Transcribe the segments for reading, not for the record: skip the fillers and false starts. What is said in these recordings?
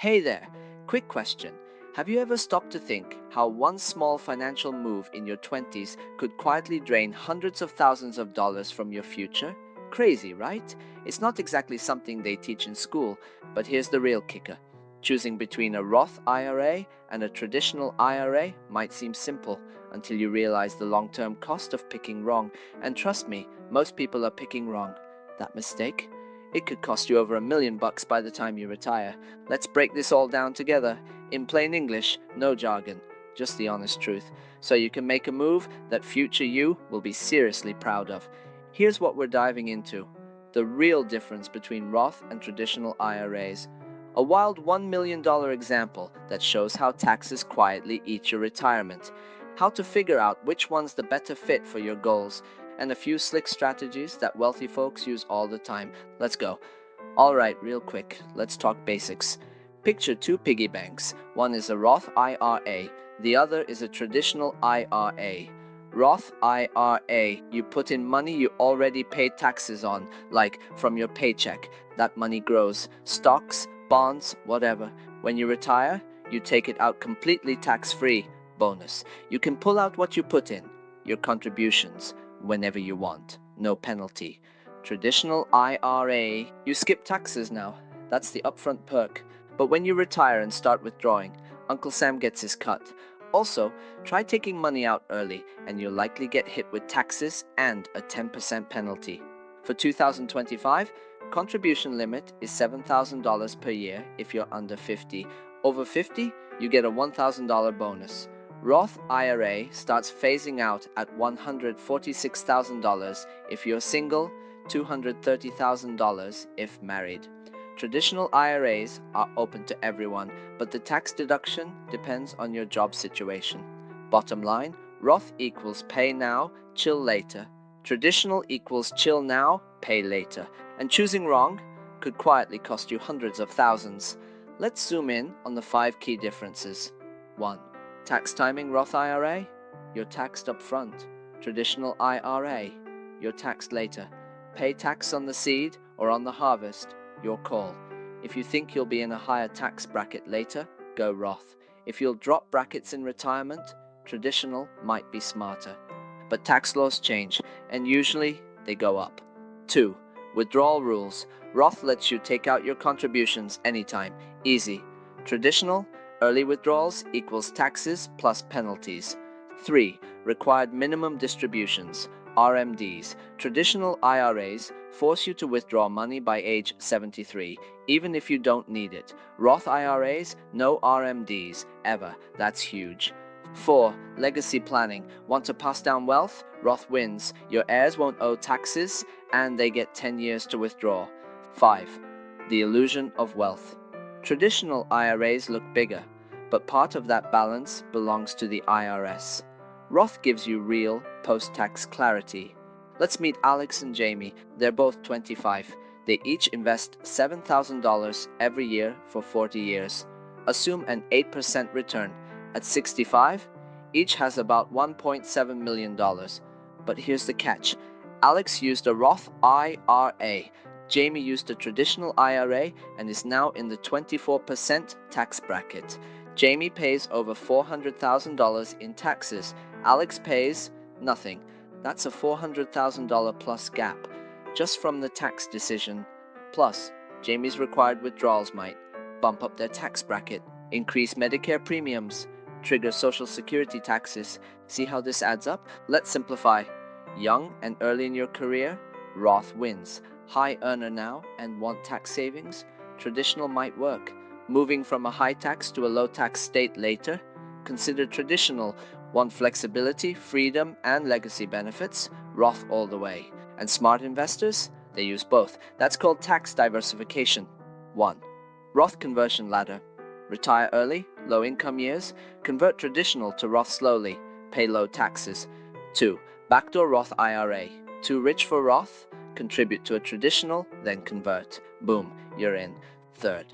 Hey there, quick question. Have you ever stopped to think how one small financial move in your 20s could quietly drain hundreds of thousands of dollars from your future? Crazy, right? It's not exactly something they teach in school, but here's the real kicker. Choosing between a Roth IRA and a traditional IRA might seem simple until you realize the long-term cost of picking wrong. And trust me, most people are picking wrong. That mistake? It could cost you over $1 million by the time you retire. Let's break this all down together. In plain English, no jargon, just the honest truth, so you can make a move that future you will be seriously proud of. Here's what we're diving into: the real difference between Roth and traditional IRAs. A wild $1 million example that shows how taxes quietly eat your retirement. How to figure out which one's the better fit for your goals, and a few slick strategies that wealthy folks use all the time. Let's go. Alright, real quick, let's talk basics. Picture two piggy banks. One is a Roth IRA, the other is a traditional IRA. Roth IRA, you put in money you already paid taxes on, like from your paycheck. That money grows. Stocks, bonds, whatever. When you retire, you take it out completely tax-free. Bonus. You can pull out what you put in, your contributions, whenever you want. No penalty. Traditional IRA, you skip taxes now. That's the upfront perk. But when you retire and start withdrawing, Uncle Sam gets his cut. Also, try taking money out early and you'll likely get hit with taxes and a 10% penalty. For 2025, contribution limit is $7,000 per year if you're under 50. Over 50, you get a $1,000 bonus. Roth IRA starts phasing out at $146,000 if you're single, $230,000 if married. Traditional IRAs are open to everyone, but the tax deduction depends on your job situation. Bottom line, Roth equals pay now, chill later. Traditional equals chill now, pay later. And choosing wrong could quietly cost you hundreds of thousands. Let's zoom in on the 5 key differences. 1. Tax timing. Roth IRA, you're taxed up front. Traditional IRA, you're taxed later. Pay tax on the seed or on the harvest, your call. If you think you'll be in a higher tax bracket later, go Roth. If you'll drop brackets in retirement, traditional might be smarter. But tax laws change, and usually they go up. 2. Withdrawal rules. Roth lets you take out your contributions anytime. Easy. Traditional, early withdrawals equals taxes plus penalties. 3. Required minimum distributions. RMDs. Traditional IRAs force you to withdraw money by age 73, even if you don't need it. Roth IRAs, no RMDs, ever. That's huge. 4. Legacy planning. Want to pass down wealth? Roth wins. Your heirs won't owe taxes, and they get 10 years to withdraw. 5. The illusion of wealth. Traditional IRAs look bigger, but part of that balance belongs to the IRS. Roth gives you real, post-tax clarity. Let's meet Alex and Jamie. They're both 25. They each invest $7,000 every year for 40 years. Assume an 8% return. At 65, each has about $1.7 million. But here's the catch. Alex used a Roth IRA. Jamie used a traditional IRA and is now in the 24% tax bracket. Jamie pays over $400,000 in taxes. Alex pays nothing. That's a $400,000 plus gap, just from the tax decision. Plus, Jamie's required withdrawals might bump up their tax bracket, increase Medicare premiums, trigger Social Security taxes. See how this adds up? Let's simplify. Young and early in your career, Roth wins. High earner now and want tax savings? Traditional might work. Moving from a high tax to a low tax state later? Consider traditional. Want flexibility, freedom, and legacy benefits? Roth all the way. And smart investors? They use both. That's called tax diversification. 1. Roth conversion ladder. Retire early, low income years, convert traditional to Roth slowly, pay low taxes. 2. Backdoor Roth IRA. Too rich for Roth? Contribute to a traditional, then convert. Boom, you're in. 3rd.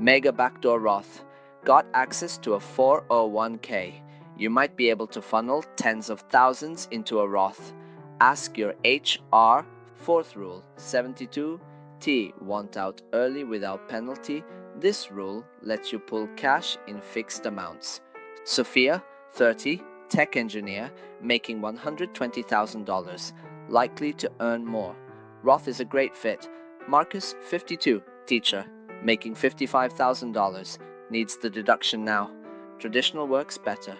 Mega Backdoor Roth. Got access to a 401k. You might be able to funnel tens of thousands into a Roth. Ask your HR. 4th rule, 72T. Want out early without penalty? This rule lets you pull cash in fixed amounts. Sophia, 30, tech engineer, making $120,000, likely to earn more. Roth is a great fit. Marcus, 52, teacher, making $55,000, needs the deduction now. Traditional works better.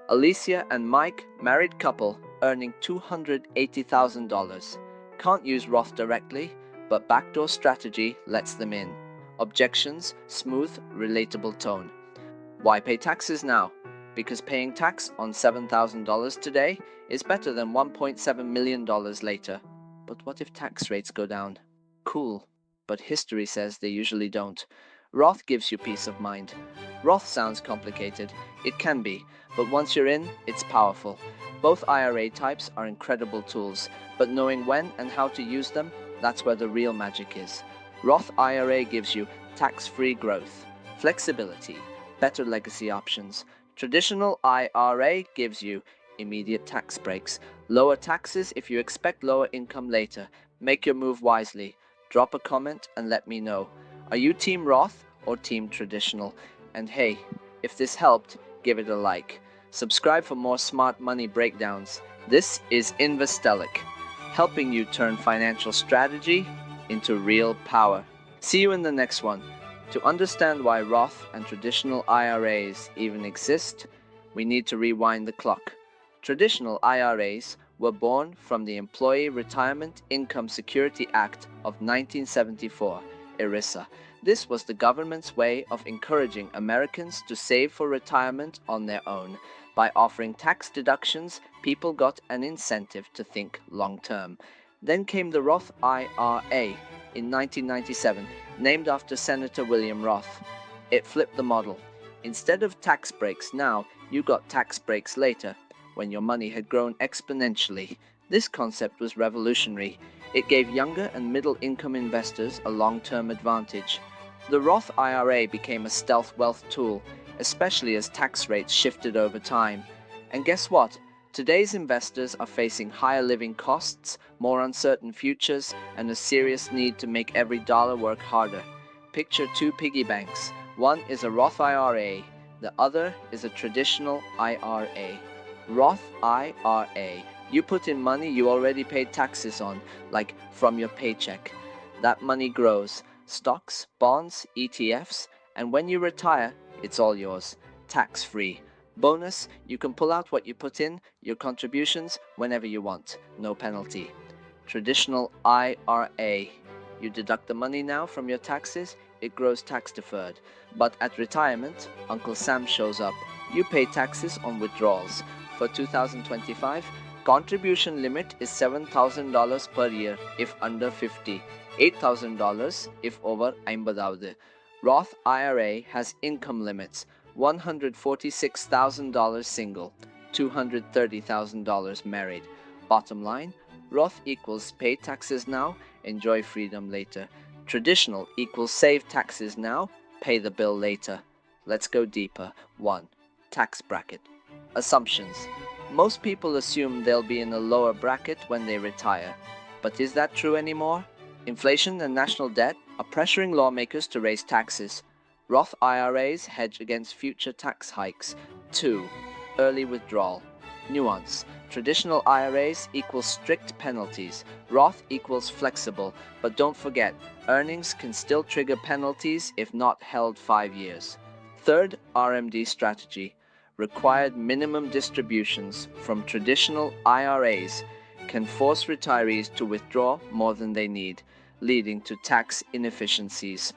Alicia and Mike, married couple, earning $280,000. Can't use Roth directly, but backdoor strategy lets them in. Objections, smooth, relatable tone. Why pay taxes now? Because paying tax on $7,000 today is better than $1.7 million later. But what if tax rates go down? Cool. But history says they usually don't. Roth gives you peace of mind. Roth sounds complicated. It can be, but once you're in, it's powerful. Both IRA types are incredible tools, but knowing when and how to use them, that's where the real magic is. Roth IRA gives you tax-free growth, flexibility, better legacy options. Traditional IRA gives you immediate tax breaks, lower taxes if you expect lower income later. Make your move wisely. Drop a comment and let me know. Are you Team Roth or Team Traditional? And hey, if this helped, give it a like. Subscribe for more smart money breakdowns. This is Investellic, helping you turn financial strategy into real power. See you in the next one. To understand why Roth and traditional IRAs even exist, we need to rewind the clock. Traditional IRAs were born from the Employee Retirement Income Security Act of 1974, ERISA. This was the government's way of encouraging Americans to save for retirement on their own. By offering tax deductions, people got an incentive to think long-term. Then came the Roth IRA in 1997, named after Senator William Roth. It flipped the model. Instead of tax breaks now, you got tax breaks later, when your money had grown exponentially. This concept was revolutionary. It gave younger and middle-income investors a long-term advantage. The Roth IRA became a stealth wealth tool, especially as tax rates shifted over time. And guess what? Today's investors are facing higher living costs, more uncertain futures, and a serious need to make every dollar work harder. Picture two piggy banks. One is a Roth IRA, the other is a traditional IRA. Roth IRA. You put in money you already paid taxes on, like from your paycheck. That money grows. Stocks, bonds, ETFs, and when you retire, it's all yours. Tax-free. Bonus, you can pull out what you put in, your contributions, whenever you want. No penalty. Traditional IRA. You deduct the money now from your taxes, it grows tax-deferred. But at retirement, Uncle Sam shows up. You pay taxes on withdrawals. For 2025, contribution limit is $7,000 per year if under 50, $8,000 if over 50. Roth IRA has income limits, $146,000 single, $230,000 married. Bottom line, Roth equals pay taxes now, enjoy freedom later. Traditional equals save taxes now, pay the bill later. Let's go deeper. 1. Tax bracket. Assumptions. Most people assume they'll be in a lower bracket when they retire. But is that true anymore? Inflation and national debt are pressuring lawmakers to raise taxes. Roth IRAs hedge against future tax hikes. 2. Early withdrawal. Nuance. Traditional IRAs equals strict penalties. Roth equals flexible. But don't forget, earnings can still trigger penalties if not held 5 years. Third, RMD strategy. Required minimum distributions from traditional IRAs can force retirees to withdraw more than they need, leading to tax inefficiencies.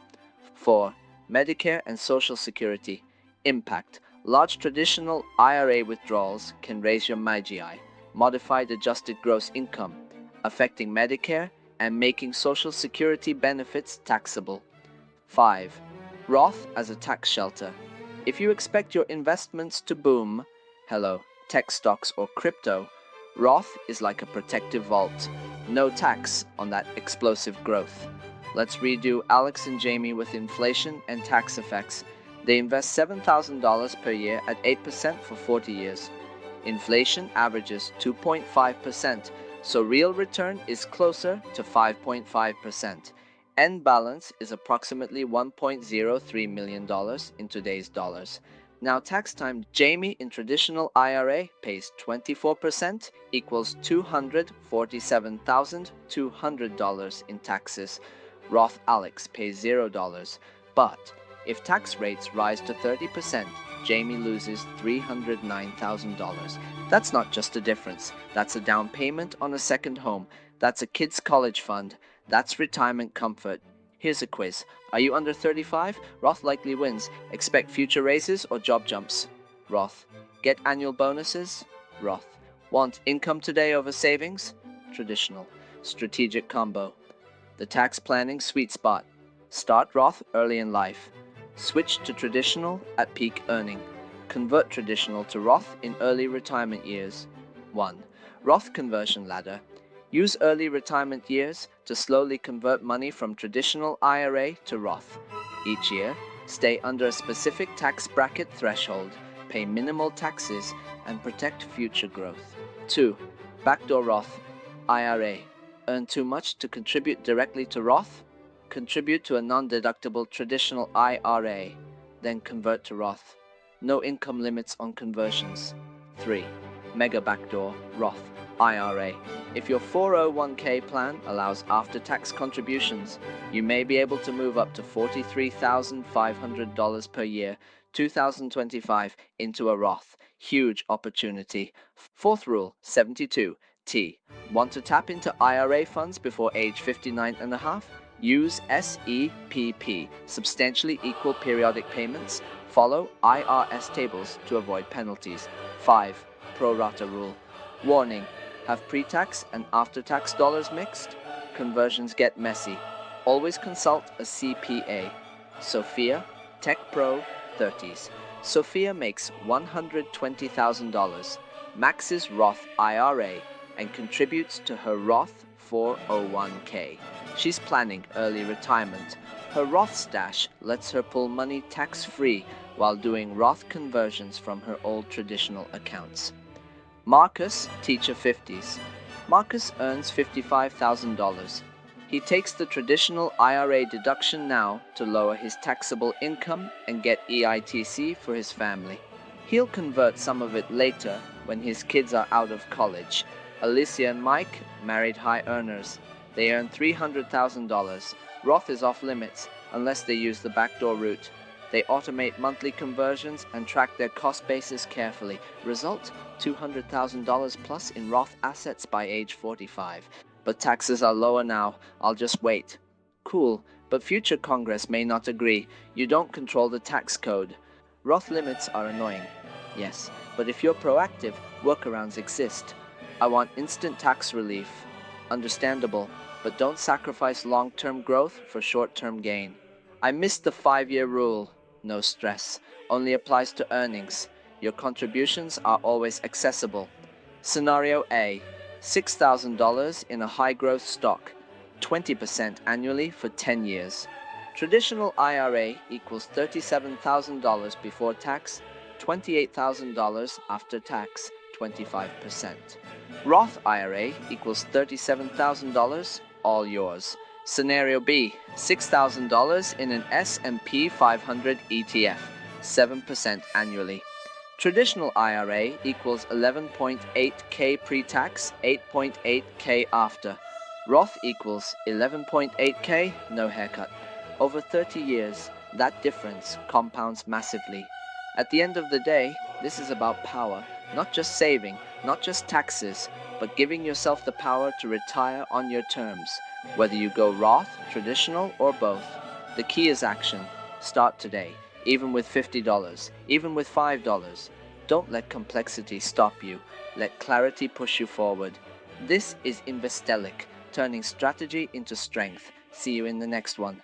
4. Medicare and Social Security. Impact. Large traditional IRA withdrawals can raise your MAGI, modified adjusted gross income, affecting Medicare and making Social Security benefits taxable. 5. Roth as a tax shelter. If you expect your investments to boom, tech stocks or crypto, Roth is like a protective vault. No tax on that explosive growth. Let's redo Alex and Jamie with inflation and tax effects. They invest $7,000 per year at 8% for 40 years. Inflation averages 2.5%, so real return is closer to 5.5%. End balance is approximately $1.03 million in today's dollars. Now tax time, Jamie in traditional IRA pays 24% equals $247,200 in taxes. Roth Alex pays $0. But if tax rates rise to 30%, Jamie loses $309,000. That's not just a difference. That's a down payment on a second home. That's a kid's college fund. That's retirement comfort. Here's a quiz. Are you under 35? Roth likely wins. Expect future raises or job jumps? Roth. Get annual bonuses? Roth. Want income today over savings? Traditional. Strategic combo. The tax planning sweet spot. Start Roth early in life. Switch to traditional at peak earning. Convert traditional to Roth in early retirement years. 1. Roth conversion ladder. Use early retirement years to slowly convert money from traditional IRA to Roth. Each year, stay under a specific tax bracket threshold, pay minimal taxes, and protect future growth. 2. Backdoor Roth IRA. Earn too much to contribute directly to Roth? Contribute to a non-deductible traditional IRA, then convert to Roth. No income limits on conversions. 3. Mega Backdoor Roth IRA. If your 401k plan allows after-tax contributions, you may be able to move up to $43,500 per year, 2025, into a Roth. Huge opportunity. Fourth rule, 72. T. Want to tap into IRA funds before age 59 and a half? Use SEPP, substantially equal periodic payments. Follow IRS tables to avoid penalties. 5. Pro rata rule. Warning. Have pre-tax and after-tax dollars mixed? Conversions get messy. Always consult a CPA. Sophia, Tech Pro, 30s. Sophia makes $120,000, maxes Roth IRA, and contributes to her Roth 401k. She's planning early retirement. Her Roth stash lets her pull money tax-free while doing Roth conversions from her old traditional accounts. Marcus, teacher 50s. Marcus earns $55,000. He takes the traditional IRA deduction now to lower his taxable income and get EITC for his family. He'll convert some of it later when his kids are out of college. Alicia and Mike, married high earners. They earn $300,000. Roth is off limits unless they use the backdoor route. They automate monthly conversions and track their cost basis carefully. Result, $200,000 plus in Roth assets by age 45. But taxes are lower now. I'll just wait. Cool, but future Congress may not agree. You don't control the tax code. Roth limits are annoying. Yes, but if you're proactive, workarounds exist. I want instant tax relief. Understandable, but don't sacrifice long-term growth for short-term gain. I missed the 5-year rule. No stress. Only applies to earnings. Your contributions are always accessible. Scenario A. $6,000 in a high-growth stock. 20% annually for 10 years. Traditional IRA equals $37,000 before tax, $28,000 after tax, 25%. Roth IRA equals $37,000, all yours. Scenario B, $6,000 in an S&P 500 ETF, 7% annually. Traditional IRA equals 11.8K pre-tax, 8.8K after. Roth equals 11.8K, no haircut. Over 30 years, that difference compounds massively. At the end of the day, this is about power, not just saving, not just taxes, but giving yourself the power to retire on your terms, whether you go Roth, traditional, or both. The key is action. Start today, even with $50, even with $5. Don't let complexity stop you. Let clarity push you forward. This is Investellic, turning strategy into strength. See you in the next one.